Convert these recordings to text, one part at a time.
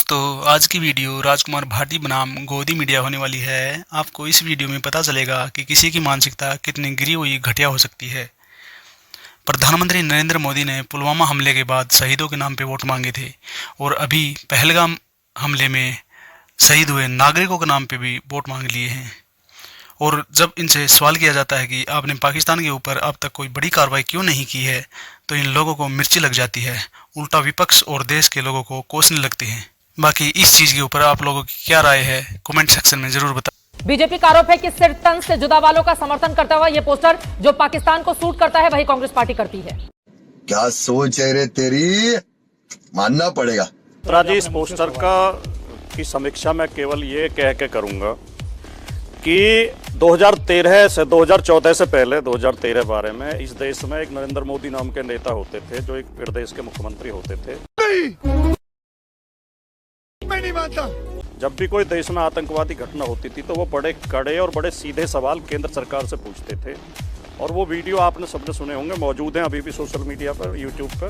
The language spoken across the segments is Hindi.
दोस्तों, आज की वीडियो राजकुमार भाटी बनाम गोदी मीडिया होने वाली है। आपको इस वीडियो में पता चलेगा कि किसी की मानसिकता कितनी गिरी हुई घटिया हो सकती है। प्रधानमंत्री नरेंद्र मोदी ने पुलवामा हमले के बाद शहीदों के नाम पे वोट मांगे थे और अभी पहलगाम हमले में शहीद हुए नागरिकों के नाम पे भी वोट मांग लिए हैं। और जब इनसे सवाल किया जाता है कि आपने पाकिस्तान के ऊपर अब तक कोई बड़ी कार्रवाई क्यों नहीं की है, तो इन लोगों को मिर्ची लग जाती है। उल्टा विपक्ष और देश के लोगों को कोसने लगती हैं। बाकी इस चीज़ के ऊपर आप लोगों की क्या राय है, कमेंट सेक्शन में जरूर बताएं। बीजेपी का आरोप है कि सिर तन से जुदा वालों का समर्थन करता हुआ यह पोस्टर जो पाकिस्तान को सूट करता है वही कांग्रेस पार्टी करती है। क्या सोच है रे तेरी, मानना पड़ेगा। इस पोस्टर की समीक्षा मैं केवल ये कह के करूंगा कि 2013 से 2014 से पहले 2013-12 में इस देश में एक नरेंद्र मोदी नाम के नेता होते थे जो एक प्रदेश के मुख्यमंत्री होते थे। मैं नहीं मानता। जब भी कोई देश में आतंकवादी घटना होती थी तो वो बड़े कड़े और बड़े सीधे सवाल केंद्र सरकार से पूछते थे। और वो वीडियो आपने सबने सुने होंगे, मौजूद हैं अभी भी सोशल मीडिया पर, यूट्यूब पर,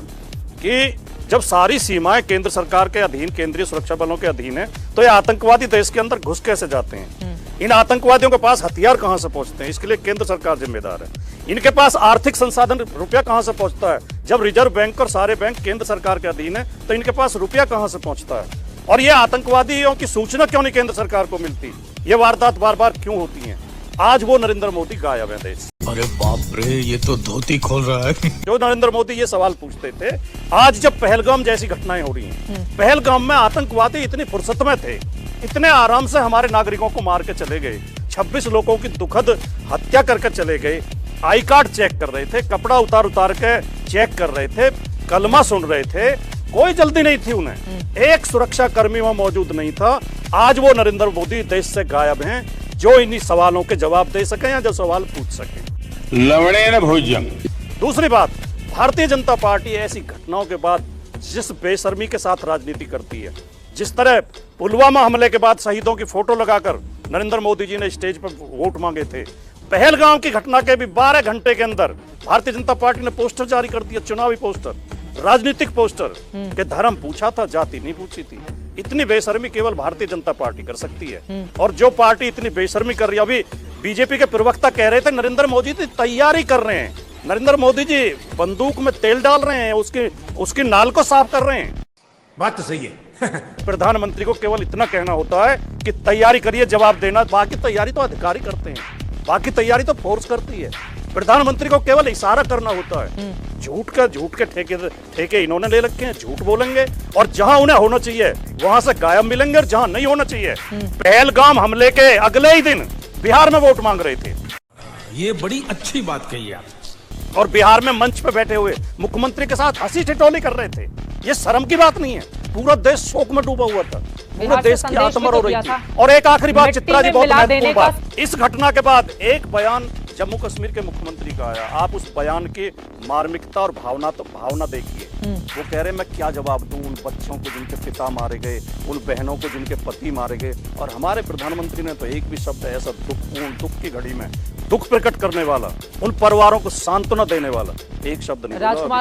कि जब सारी सीमाएं केंद्र सरकार के अधीन, केंद्रीय सुरक्षा बलों के अधीन है, तो ये आतंकवादी देश के अंदर घुस कैसे जाते हैं? इन आतंकवादियों के पास हथियार कहां से पहुंचते हैं? इसके लिए केंद्र सरकार जिम्मेदार है। इनके पास आर्थिक संसाधन, रुपया कहां से पहुंचता है? जब रिजर्व बैंक और सारे बैंक केंद्र सरकार के अधीन है तो इनके पास रुपया कहां से पहुंचता है? और ये आतंकवादियों की सूचना क्यों नहीं केंद्र सरकार को मिलती? ये वारदात बार बार क्यों होती हैं? आज वो नरेंद्र मोदी गायब है देश। अरे बाप रे, ये तो धोती खोल रहा है। जो नरेंद्र मोदी ये सवाल पूछते थे, आज जब पहलगाम जैसी घटनाएं हो रही हैं, पहलगाम में आतंकवादी इतनी फुर्सत में थे, इतने आराम से हमारे नागरिकों को मार के चले गए, 26 लोगों की दुखद हत्या करके चले गए, आई कार्ड चेक कर रहे थे, कपड़ा उतार के चेक कर रहे थे, कलमा सुन रहे थे, कोई जल्दी नहीं थी उन्हें, एक सुरक्षा कर्मी वहां मौजूद नहीं था। आज वो नरेंद्र मोदी देश से गायब हैं जो इन्हीं सवालों के जवाब दे सके या जो सवाल पूछ सके। लवणेन भोजन। दूसरी बात, भारतीय जनता पार्टी ऐसी घटनाओं के बाद जिस बेशर्मी के साथ राजनीति करती है, जिस तरह पुलवामा हमले के बाद शहीदों की फोटो लगाकर नरेंद्र मोदी जी ने स्टेज पर वोट मांगे थे, पहलगाम की घटना के भी 12 घंटे के अंदर भारतीय जनता पार्टी ने पोस्टर जारी कर दिया, चुनावी पोस्टर, राजनीतिक पोस्टर, के धर्म पूछा था, जाति नहीं पूछी थी। इतनी बेशर्मी केवल भारतीय जनता पार्टी कर सकती है। और जो पार्टी इतनी बेशर्मी कर रही है, अभी बीजेपी के प्रवक्ता कह रहे थे नरेंद्र मोदी जी तैयारी कर रहे हैं, नरेंद्र मोदी जी बंदूक में तेल डाल रहे हैं, उसकी नाल को साफ कर रहे हैं। बात तो सही है। प्रधानमंत्री को केवल इतना कहना होता है कि तैयारी करिए, जवाब देना, बाकी तैयारी तो अधिकारी करते हैं, बाकी तैयारी तो फोर्स करती है। प्रधानमंत्री को केवल इशारा करना होता है। झूठ के ठेके इन्होंने ले रखे हैं, झूठ बोलेंगे और जहां उन्हें होना चाहिए वहां से गायब मिलेंगे और जहां नहीं होना चाहिए। पहलगाम हमले के अगले ही दिन बिहार में वोट मांग रहे थे। ये बड़ी अच्छी बात कही आप। और बिहार में मंच पे बैठे हुए मुख्यमंत्री के साथ हंसी ठिठोली कर रहे थे। ये शर्म की बात नहीं है। पूरा देश शोक में डूबा हुआ था, पूरे देश की आत्मा रो रही थी। और एक आखिरी बात, चित्रा जी, बहुत महत्वपूर्ण बात, इस घटना के बाद एक बयान जम्मू कश्मीर के मुख्यमंत्री का आया। आप उस बयान की मार्मिकता और भावना देखिए। वो कह रहे, मैं क्या जवाब दूं उन बच्चों को जिनके पिता मारे गए, उन बहनों को जिनके पति मारे गए। और हमारे प्रधानमंत्री ने तो एक भी शब्द ऐसा दुख की घड़ी में दुख प्रकट करने वाला, उन परिवारों को सांत्वना देने वाला एक शब्द नहीं बोला।